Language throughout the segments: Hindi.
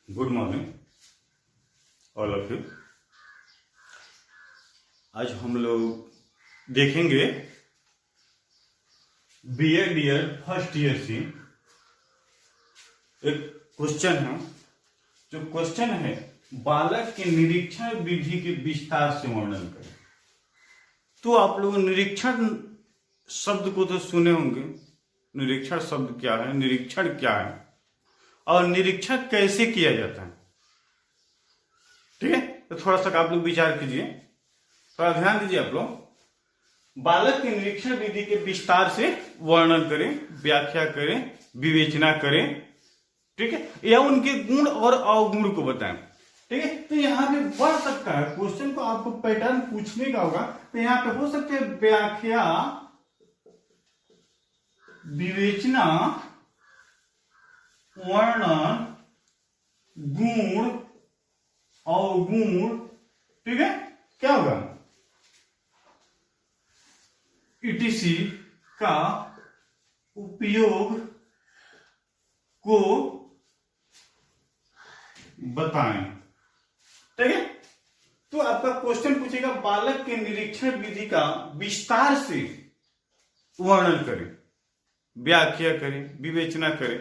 Good morning all of you. आज हम लोग देखेंगे बीएड ईयर फर्स्ट ईयर से एक क्वेश्चन है। जो क्वेश्चन है बालक के निरीक्षण विधि के विस्तार से वर्णन करें। तो आप लोग निरीक्षण शब्द को तो सुने होंगे। निरीक्षण शब्द क्या है, निरीक्षण क्या है और निरीक्षण कैसे किया जाता है। ठीक है, तो थोड़ा सा आप लोग विचार कीजिए, थोड़ा ध्यान दीजिए। आप लोग बालक के निरीक्षण विधि के विस्तार से वर्णन करें, व्याख्या करें, विवेचना करें। ठीक है, या उनके गुण और अवगुण को बताएं। ठीक है, तो यहाँ पे बढ़ सकता है क्वेश्चन को, आपको पैटर्न पूछने का होगा। तो यहाँ पे हो सकते हैं व्याख्या, विवेचना, वर्णन, गुण, अवगुण। ठीक है, क्या होगा ईटीसी का उपयोग को बताएं। ठीक है, तो आपका क्वेश्चन पूछेगा बालक के निरीक्षण विधि का विस्तार से वर्णन करें, व्याख्या करें, विवेचना करें।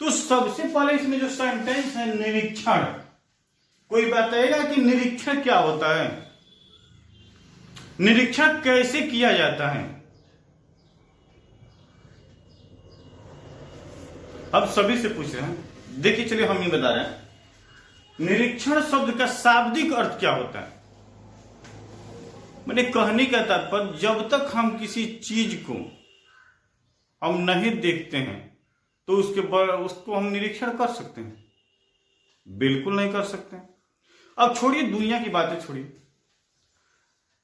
तो सबसे पहले इसमें जो सेंटेंस है निरीक्षण, कोई बताएगा कि निरीक्षण क्या होता है, निरीक्षण कैसे किया जाता है। अब सभी से पूछ रहे हैं, देखिए चलिए हम ये बता रहे हैं निरीक्षण शब्द का शाब्दिक अर्थ क्या होता है। मैंने कहने का तात्पर्य, जब तक हम किसी चीज को हम नहीं देखते हैं तो उसको हम निरीक्षण कर सकते हैं? बिल्कुल नहीं कर सकते। अब छोड़िए दुनिया की बातें, छोड़िए।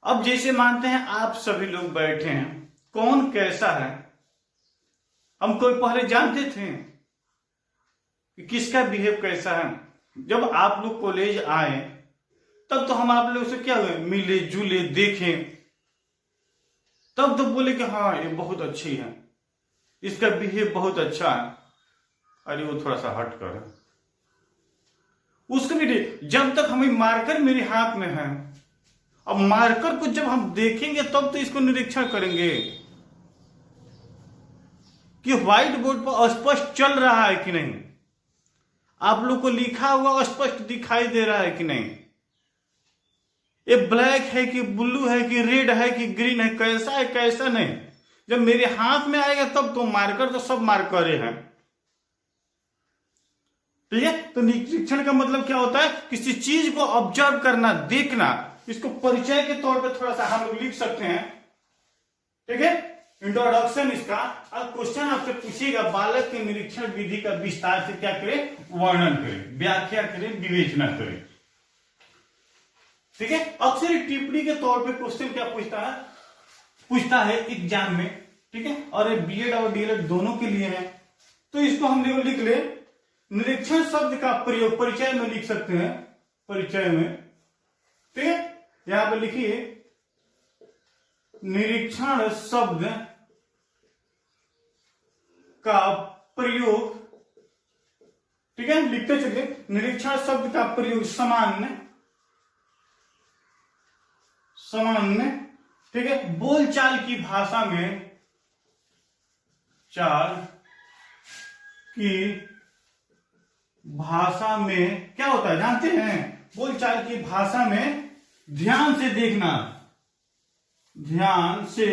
अब जैसे मानते हैं आप सभी लोग बैठे हैं, कौन कैसा है हम कोई पहले जानते थे कि किसका बिहेव कैसा है। जब आप लोग कॉलेज आए तब तो हम आप लोग से क्या हुए, मिले जुले, देखें, तब तो बोले कि हाँ ये बहुत अच्छी है, इसका बिहेव बहुत अच्छा है। अरे वो थोड़ा सा हट कर, उसको भी जब तक हमें मार्कर मेरे हाथ में है, अब मार्कर को जब हम देखेंगे तब तो इसको निरीक्षण करेंगे कि व्हाइट बोर्ड पर स्पष्ट चल रहा है कि नहीं, आप लोग को लिखा हुआ स्पष्ट दिखाई दे रहा है कि नहीं, ये ब्लैक है कि ब्लू है कि रेड है कि ग्रीन है, कैसा है कैसा नहीं। जब मेरे हाथ में आएगा तब तो मार्कर तो सब मार्कर हैं। ठीक है, तो निरीक्षण का मतलब क्या होता है, किसी चीज को ऑब्जर्व करना, देखना। इसको परिचय के तौर पे थोड़ा सा हम लोग लिख सकते हैं। ठीक है, इंट्रोडक्शन इसका। अब क्वेश्चन आपसे पूछेगा बालक के निरीक्षण विधि का विस्तार से क्या करें, वर्णन करें, व्याख्या करें, विवेचना करें। ठीक है, अक्सर टिप्पणी के तौर पे क्वेश्चन क्या पूछता है एग्जाम में। ठीक है, और ये बीएड और डीएलएड दोनों के लिए है। तो इसको हम लिख ले, निरीक्षण शब्द का प्रयोग परिचय में लिख सकते हैं, परिचय में। ठीक है, यहां पर लिखिए निरीक्षण शब्द का प्रयोग। ठीक है, लिखते चलिए, निरीक्षण शब्द का प्रयोग सामान्य, ठीक है, बोलचाल की भाषा में, चाल की भाषा में क्या होता है जानते हैं, बोलचाल की भाषा में ध्यान से देखना, ध्यान से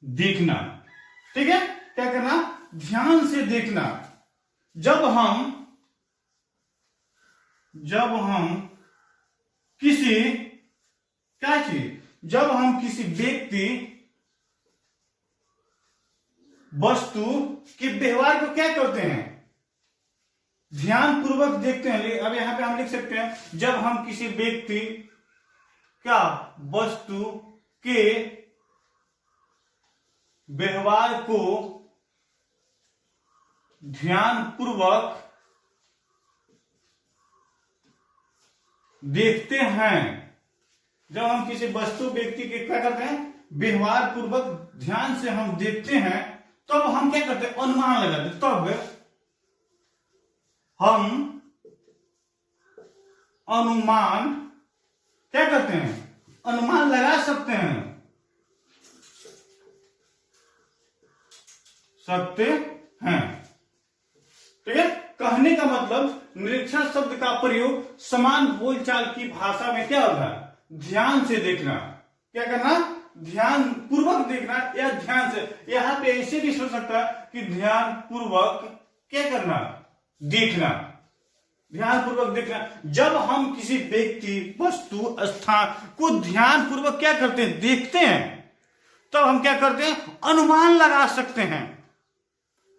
देखना। ठीक है, क्या करना, ध्यान से देखना। जब हम किसी क्या चीज, जब हम किसी व्यक्ति वस्तु के व्यवहार को क्या करते हैं, ध्यान पूर्वक देखते हैं। अब यहां पे हम लिख सकते हैं, जब हम किसी व्यक्ति क्या वस्तु के व्यवहार को ध्यान पूर्वक देखते हैं, जब हम किसी वस्तु व्यक्ति के क्या करते हैं, व्यवहार पूर्वक ध्यान से हम देखते हैं, तब हम क्या करते हैं, अनुमान लगाते हैं। तब हम अनुमान क्या करते हैं, अनुमान लगा सकते हैं, ठीक है। कहने का मतलब निरीक्षण शब्द का प्रयोग समान बोलचाल की भाषा में क्या होगा, ध्यान से देखना, क्या करना, ध्यान पूर्वक देखना या ध्यान से। यहां पे ऐसे भी सोच सकता है कि ध्यान पूर्वक क्या करना, देखना, ध्यान पूर्वक देखना। जब हम किसी व्यक्ति, वस्तु, स्थान को ध्यान पूर्वक क्या करते हैं, देखते हैं, तो हम क्या करते हैं, अनुमान लगा सकते हैं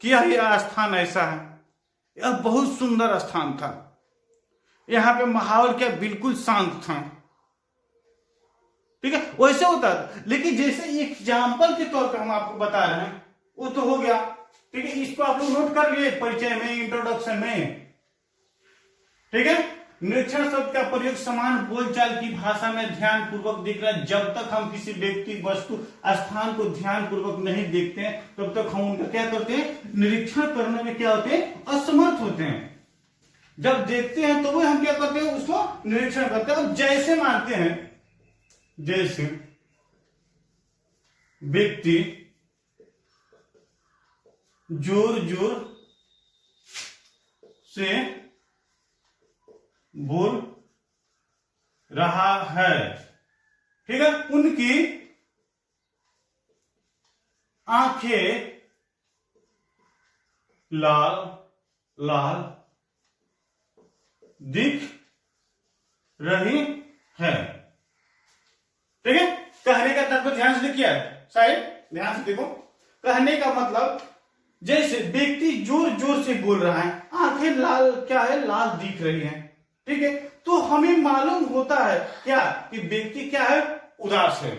कि यह स्थान ऐसा है, यह बहुत सुंदर स्थान था, यहां पे माहौल क्या बिल्कुल शांत था, ठीक है। वैसे होता है, लेकिन जैसे एग्जाम्पल के तौर पर हम आपको बता रहे हैं, वो तो हो गया, ठीक है। इसको आप लोग नोट कर लिए परिचय में, इंट्रोडक्शन में, ठीक है। निरीक्षण शब्द का प्रयोग समान बोलचाल की भाषा में ध्यान पूर्वक देखना। जब तक हम किसी व्यक्ति, वस्तु, स्थान को ध्यान पूर्वक नहीं देखते हैं, तब तक हम उनका क्या करते हैं, निरीक्षण करने में क्या होते हैं, असमर्थ होते हैं। जब देखते हैं तो वो हम क्या करते हैं, उसको निरीक्षण करते हैं। और जैसे मानते हैं, जैसे व्यक्ति जोर जोर से बोल रहा है, ठीक है, उनकी आंखें लाल लाल दिख रही है, ठीक है। कहने का तात्पर्य ध्यान से देखिए साहिब, ध्यान से देखो। कहने का मतलब जैसे व्यक्ति जोर जोर से बोल रहा है, आंखें लाल क्या है, लाल दिख रही हैं, ठीक है। तो हमें मालूम होता है क्या कि व्यक्ति क्या है, उदास है,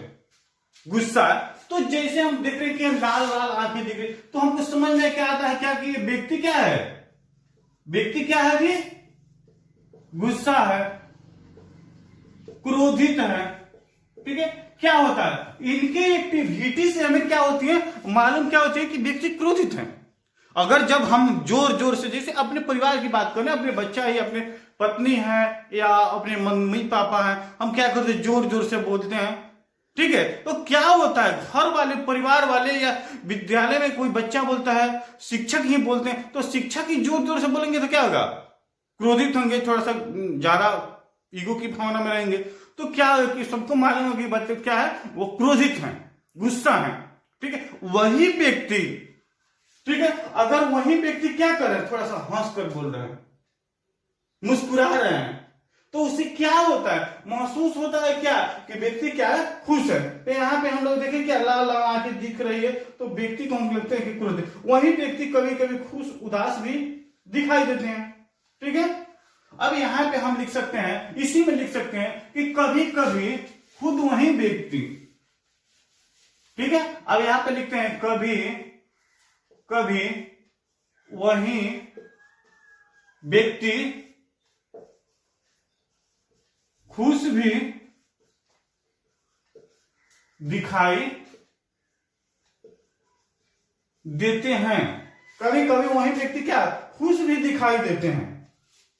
गुस्सा है। तो जैसे हम देख रहे हैं कि लाल लाल आंखें दिख रही, तो हमको समझ में क्या आता है, क्या कि ये व्यक्ति क्या है, व्यक्ति क्या है, ये गुस्सा है, क्रोधित है, ठीक है। क्या होता है, इनके एक्टिविटी से हमें क्या होती है, मालूम क्या होती है कि व्यक्ति क्रोधित है। अगर जब हम जोर जोर से, जैसे अपने परिवार की बात करें, अपने बच्चा है, अपने पत्नी है या अपने मम्मी पापा है, हम क्या करते हैं, जोर जोर से बोलते हैं, ठीक है। तो क्या होता है, घर वाले, परिवार वाले या विद्यालय में कोई बच्चा बोलता है, शिक्षक ही बोलते हैं, तो शिक्षक ही जोर जोर से बोलेंगे तो क्या होगा, क्रोधित होंगे, थोड़ा सा ज्यादा ईगो की भावना में रहेंगे। तो क्या है कि सबको मालूम है कि बच्चे क्या है, वो क्रोधित हैं, गुस्सा है, ठीक है। वही व्यक्ति, ठीक है, अगर वही व्यक्ति क्या कर रहे हैं, थोड़ा सा हंस कर बोल रहे हैं, मुस्कुरा रहे हैं, तो उससे क्या होता है, महसूस होता है क्या कि व्यक्ति क्या है, खुश है। तो यहाँ पे हम लोग देखें क्या, लाल लाल आंखें दिख रही है, तो व्यक्ति को हम लगता है कि क्रोधित। वही व्यक्ति कभी कभी खुश, उदास भी दिखाई देते हैं, ठीक है। अब यहाँ पे हम लिख सकते हैं, इसी में लिख सकते हैं कि कभी कभी खुद वही व्यक्ति, ठीक है। अब यहां पे लिखते हैं कभी कभी वही व्यक्ति खुश भी दिखाई देते हैं। कभी कभी वही व्यक्ति क्या, खुश भी दिखाई देते हैं,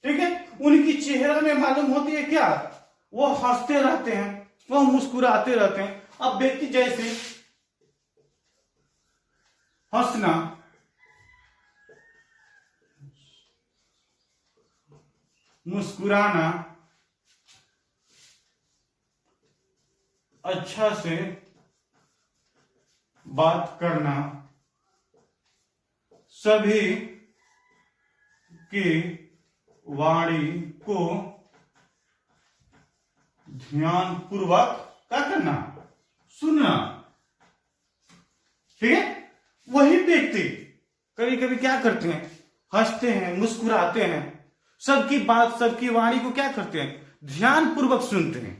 ठीक है। उनकी चेहरा में मालूम होती है क्या, वो हंसते रहते हैं, वो मुस्कुराते रहते हैं। अब व्यक्ति जैसे हंसना, मुस्कुराना, अच्छा से बात करना, सभी की वाणी को ध्यान पूर्वक क्या करना, सुनना, ठीक है। वही व्यक्ति कभी कभी क्या करते हैं, हंसते हैं, मुस्कुराते हैं, सबकी बात, सबकी वाणी को क्या करते हैं, ध्यान पूर्वक सुनते हैं।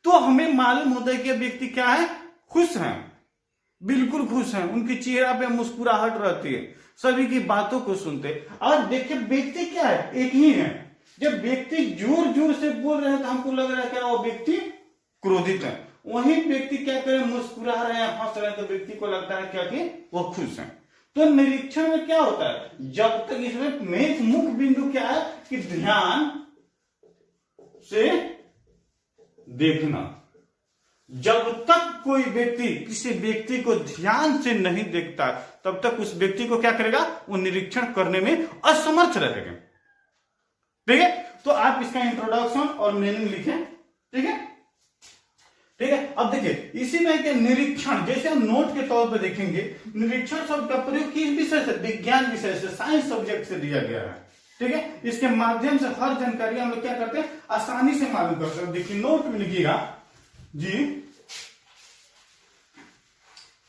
तो हमें मालूम होता है कि व्यक्ति क्या है, खुश हैं, बिल्कुल खुश हैं, उनके चेहरा पे मुस्कुराहट रहती है, सभी की बातों को सुनते। और देखिए व्यक्ति क्या है, एक ही है। जब व्यक्ति जोर जोर से बोल रहे हैं तो हमको लग रहा है क्या वो व्यक्ति क्रोधित है, वही व्यक्ति क्या करे, मुस्कुरा रहे हैं, हंस रहे हैं, तो व्यक्ति को लगता है क्या कि वो खुश है। तो निरीक्षण में क्या होता है, जब तक इसमें मेन मुख्य बिंदु क्या है कि ध्यान से देखना। जब तक कोई व्यक्ति किसी व्यक्ति को ध्यान से नहीं देखता तब तक उस व्यक्ति को क्या करेगा, वो निरीक्षण करने में असमर्थ रहेगा। ठीक है, तो आप इसका इंट्रोडक्शन और मीनिंग लिखें। ठीक है, ठीक है। अब देखिए इसी में के निरीक्षण, जैसे हम नोट के तौर पर देखेंगे, निरीक्षण शब्द का प्रयोग किस विषय से, विज्ञान विषय से, साइंस सब्जेक्ट से दिया गया है। ठीक है, इसके माध्यम से हर जानकारी हम लोग क्या करते हैं, आसानी से मालूम कर सकते हैं। देखिए नोट में लिखिएगा जी।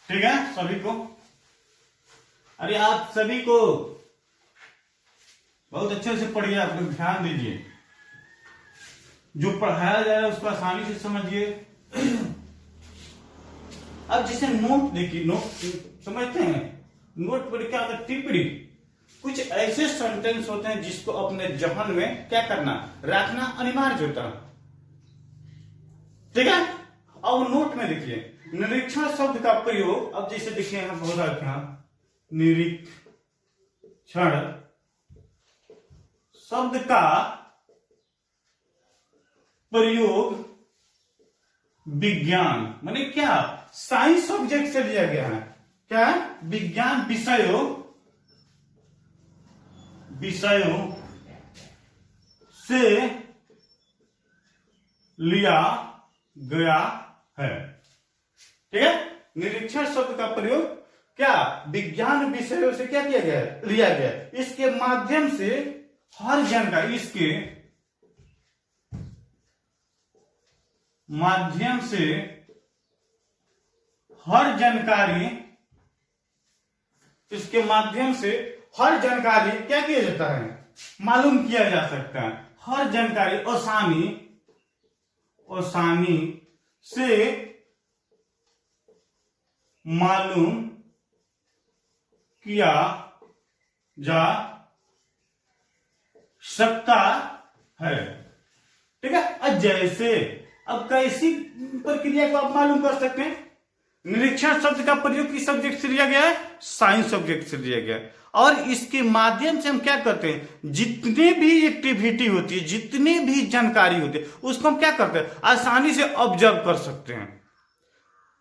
ठीक है, सभी को, अरे आप सभी को बहुत अच्छे से पढ़िए, आप लोग ध्यान दीजिए, जो पढ़ाया जा रहा है उसको आसानी से समझिए। अब जैसे नोट देखिए, नोट समझते हैं, नोट पर क्या होता है, टिप्पणी। कुछ ऐसे सेंटेंस होते हैं जिसको अपने जहन में क्या करना, रखना अनिवार्य होता है। ठीक है, अब नोट में देखिए निरीक्षण शब्द का प्रयोग, अब जैसे देखिए यहां बहुत अच्छा, निरीक्षण शब्द का प्रयोग विज्ञान माने क्या, साइंस सब्जेक्ट से लिया गया है। क्या, विज्ञान विषयों से लिया गया है। ठीक है, निरीक्षण शब्द का प्रयोग क्या, विज्ञान विषयों से क्या किया गया है, लिया गया है। इसके माध्यम से हर जानकारी, इसके माध्यम से हर जानकारी, इसके माध्यम से हर जानकारी क्या किया जाता है, मालूम किया जा सकता है। हर जानकारी आसानी से मालूम किया जा सकता है। ठीक है, अब जैसे, अब कैसी प्रक्रिया को आप मालूम कर सकते हैं, निरीक्षण शब्द का प्रयोग किस सब्जेक्ट से लिया गया है, साइंस सब्जेक्ट से लिया गया है। और इसके माध्यम से हम क्या करते हैं, जितने भी एक्टिविटी होती है, जितनी भी जानकारी होती है, उसको हम क्या करते हैं, आसानी से ऑब्जर्व कर सकते हैं।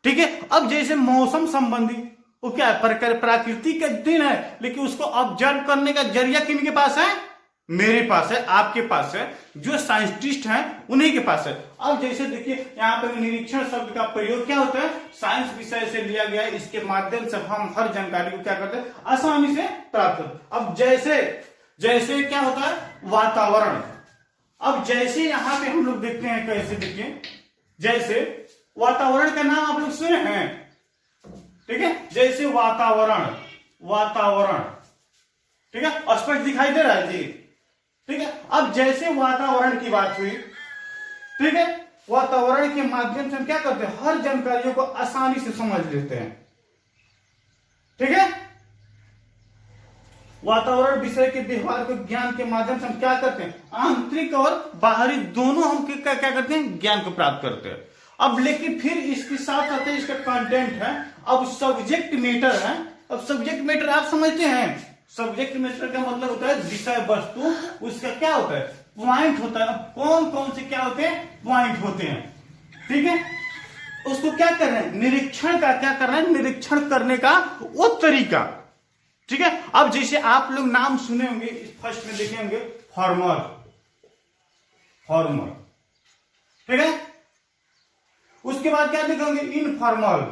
ठीक है, अब जैसे मौसम संबंधी, वो क्या है, प्रकृति का दिन है, लेकिन उसको ऑब्जर्व करने का जरिया किनके पास है, मेरे पास है, आपके पास है, जो साइंटिस्ट हैं उन्हीं के पास है। अब जैसे देखिए यहाँ पर निरीक्षण शब्द का प्रयोग क्या होता है, साइंस विषय से लिया गया है। इसके माध्यम से हम हर जानकारी को क्या करते हैं, आसानी से प्राप्त करते हैं। अब जैसे क्या होता है, वातावरण। अब जैसे यहाँ पे हम लोग देखते हैं, कैसे देखिए, जैसे वातावरण का नाम आप लोग सुने हैं। ठीक है, जैसे वातावरण, ठीक है, स्पष्ट दिखाई दे रहा है जी। ठीक है, अब जैसे वातावरण की बात हुई, ठीक है, वातावरण के माध्यम से हम क्या करते हैं, हर जानकारियों को आसानी से समझ लेते हैं। ठीक है, वातावरण विषय के व्यवहार को ज्ञान के माध्यम से हम क्या करते हैं, आंतरिक और बाहरी दोनों हम क्या करते हैं, ज्ञान को प्राप्त करते हैं। अब लेकिन फिर इसके साथ साथ इसका कंटेंट है, अब सब्जेक्ट मैटर है। अब सब्जेक्ट मैटर आप समझते हैं, सब्जेक्ट मैटर का मतलब होता है विषय वस्तु, उसका क्या होता है, पॉइंट होता है। अब कौन कौन से क्या होते हैं, पॉइंट होते हैं। ठीक है, उसको क्या कर रहे हैं, निरीक्षण का क्या कर रहे हैं, निरीक्षण करने का वो तरीका। ठीक है, अब जैसे आप लोग नाम सुने होंगे, फर्स्ट में देखे होंगे फॉर्मल, ठीक है, उसके बाद क्या देखेंगे, इनफॉर्मल,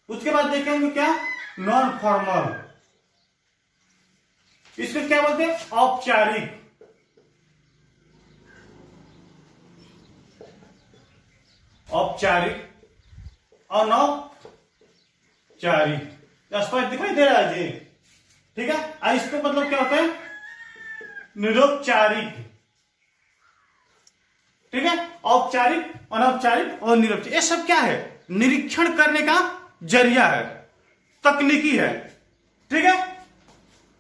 उसके बाद देखेंगे क्या, नॉन फॉर्मल, इसको क्या बोलते हैं, औपचारिक, अनौपचारिक। स्पष्ट दिखाई दे रहा है जी। ठीक है, इसका मतलब क्या होता है, निरौपचारिक। ठीक है, औपचारिक, अनौपचारिक और निरौपचारिक, ये सब क्या है, निरीक्षण करने का जरिया है, तकनीकी है। ठीक है,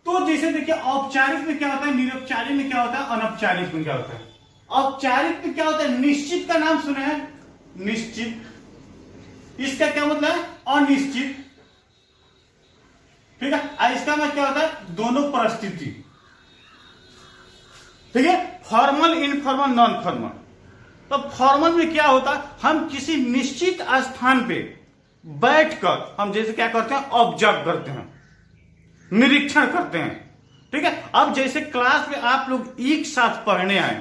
तो जैसे देखिए औपचारिक में क्या होता है, निरौपचारिक में क्या होता है, अनौपचारिक में क्या होता है। औपचारिक में क्या होता है, निश्चित का नाम सुने हैं, निश्चित, इसका क्या मतलब है? अनिश्चित। ठीक है, इसका मतलब क्या होता है? दोनों परिस्थिति। ठीक है, फॉर्मल, इनफॉर्मल, नॉन फॉर्मल। तो फॉर्मल में क्या होता है? हम किसी निश्चित स्थान पे बैठकर हम जैसे क्या करते हैं? ऑब्जर्व करते हैं, निरीक्षण करते हैं। ठीक है, अब जैसे क्लास में आप लोग एक साथ पढ़ने आए,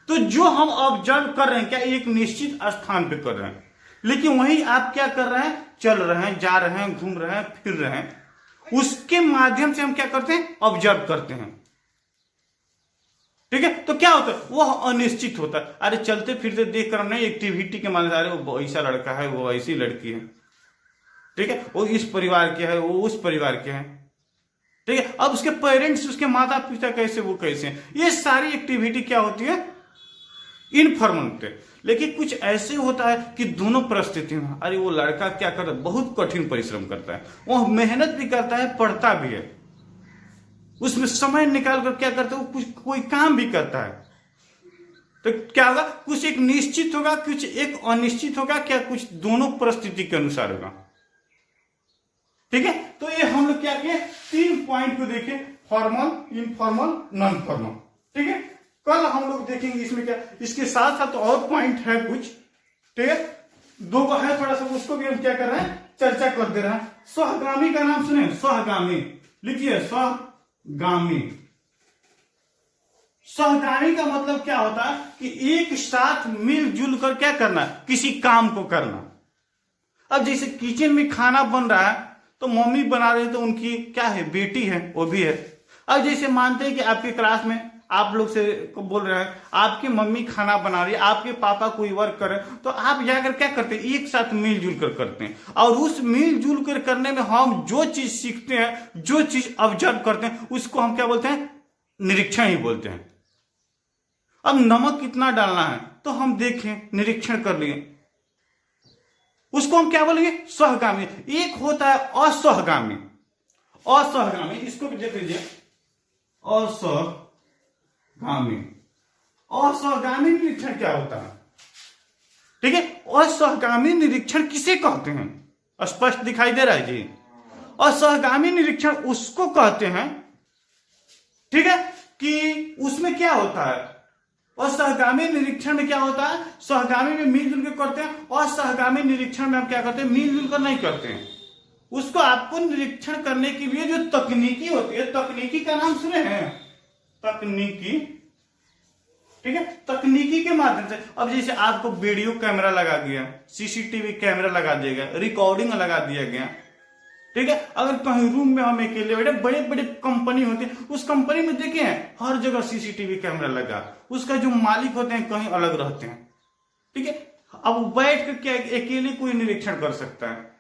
तो जो हम ऑब्जर्व कर रहे हैं क्या एक निश्चित स्थान पे कर रहे हैं, लेकिन वहीं आप क्या कर रहे हैं? चल रहे हैं, जा रहे हैं, घूम रहे हैं, फिर रहे हैं। उसके माध्यम से हम क्या करते हैं? ऑब्जर्व करते हैं। ठीक है, तो क्या होता है? वो अनिश्चित होता है। अरे चलते फिरते देख कर नहीं, एक्टिविटी के माध्यम से, अरे वो ऐसा लड़का है, वो ऐसी लड़की है। ठीक है, वो इस परिवार के है, वो उस परिवार के है। ठीक है, अब उसके पेरेंट्स, उसके माता पिता कैसे, वो कैसे हैं, ये सारी एक्टिविटी क्या होती है? इनफॉर्मल होते हैं। लेकिन कुछ ऐसे होता है कि दोनों परिस्थिति में, अरे वो लड़का क्या करता है? बहुत कठिन परिश्रम करता है, वो मेहनत भी करता है, पढ़ता भी है, उसमें समय निकाल कर क्या करता है? वो कुछ कोई काम भी करता है। तो क्या होगा? कुछ एक निश्चित होगा, कुछ एक अनिश्चित होगा, क्या कुछ दोनों परिस्थिति के अनुसार होगा। ठीक है, तो ये हम लोग क्या किए? 3 पॉइंट को देखे, फॉर्मल, इनफॉर्मल, नॉन फॉर्मल। ठीक है, कल हम लोग देखेंगे इसमें क्या, इसके साथ साथ और पॉइंट है कुछ। ठीक है, 2 को है थोड़ा सा, उसको भी हम क्या कर रहे हैं? चर्चा कर दे रहे हैं। सहगामी का नाम सुने? सहगामी लिखिए, सहगामी। सहगामी का मतलब क्या होता है? कि एक साथ मिलजुल कर क्या करना, किसी काम को करना। अब जैसे किचन में खाना बन रहा है, तो मम्मी बना रही है, तो उनकी क्या है? बेटी है, वो भी है। अब जैसे मानते हैं कि आपके क्लास में आप लोग से बोल रहे हैं, आपकी मम्मी खाना बना रही है, आपके पापा कोई वर्क कर रहे हैं, तो आप जाकर क्या करते हैं? एक साथ मिलजुल कर करते हैं। और उस मिलजुल कर करने में हम जो चीज सीखते हैं, जो चीज ऑब्जर्व करते हैं, उसको हम क्या बोलते हैं? निरीक्षण ही बोलते हैं। अब नमक कितना डालना है, तो हम देखें, निरीक्षण कर लिए, उसको हम क्या बोलेंगे? सहगामी। एक होता है असहगामी। असहगामी, इसको भी देख लीजिए, असहगामी। असहगामी निरीक्षण क्या होता है? ठीक है, असहगामी निरीक्षण किसे कहते हैं? स्पष्ट दिखाई दे रहा है जी? असहगामी निरीक्षण उसको कहते हैं, ठीक है, कि उसमें क्या होता है? और सहगामी निरीक्षण में क्या होता है? सहगामी में मिलजुल कर करते हैं, और सहगामी निरीक्षण में हम क्या करते हैं? मिलजुल कर नहीं करते हैं। उसको आपको निरीक्षण करने के लिए जो तकनीकी होती है, तकनीकी का नाम सुने हैं? तकनीकी। ठीक है, तकनीकी के माध्यम से, अब जैसे आपको वीडियो कैमरा लगा दिया, सीसीटीवी कैमरा लगा दिया गया, रिकॉर्डिंग लगा दिया गया। ठीक है, अगर कहीं रूम में हम अकेले बैठे, बड़े बड़े कंपनी होती है, उस कंपनी में देखे हैं हर जगह सीसीटीवी कैमरा लगा, उसका जो मालिक होते हैं कहीं अलग रहते हैं। ठीक है, अब बैठ कर क्या अकेले कोई निरीक्षण कर सकता है?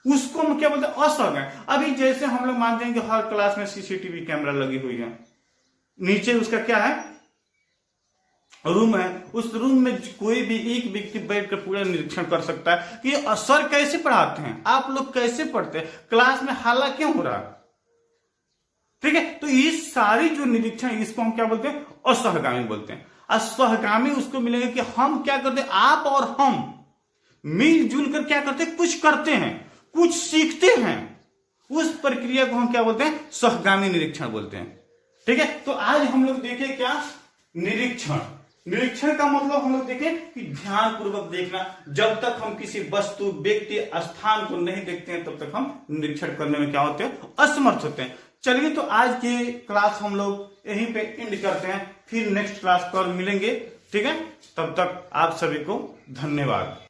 उसको हम क्या बोलते हैं? असहगामी। अभी जैसे हम लोग मानते हैं कि हर क्लास में सीसीटीवी कैमरा लगी हुई है, नीचे उसका क्या है? रूम है, उस रूम में कोई भी एक व्यक्ति बैठकर पूरा निरीक्षण कर सकता है कि सर कैसे पढ़ाते हैं, आप लोग कैसे पढ़ते हैं, क्लास में हल्ला क्यों हो रहा है। ठीक है, तो ये सारी जो निरीक्षण, इसको हम क्या बोलते हैं? असहगामी बोलते हैं। असहगामी उसको मिलेगा कि हम क्या करते हैं? आप और हम मिलजुल कर क्या करते हैं? कुछ करते हैं, कुछ सीखते हैं। उस प्रक्रिया को हम क्या बोलते हैं? सहगामी निरीक्षण बोलते हैं। ठीक है, तो आज हम लोग देखे क्या? निरीक्षण। निरीक्षण का मतलब हम लोग देखें कि ध्यान पूर्वक देखना। जब तक हम किसी वस्तु, व्यक्ति, स्थान को नहीं देखते हैं, तब तक हम निरीक्षण करने में क्या होते हैं? असमर्थ होते हैं। चलिए, तो आज की क्लास हम लोग यहीं पे एंड करते हैं, फिर नेक्स्ट क्लास पर मिलेंगे। ठीक है, तब तक आप सभी को धन्यवाद।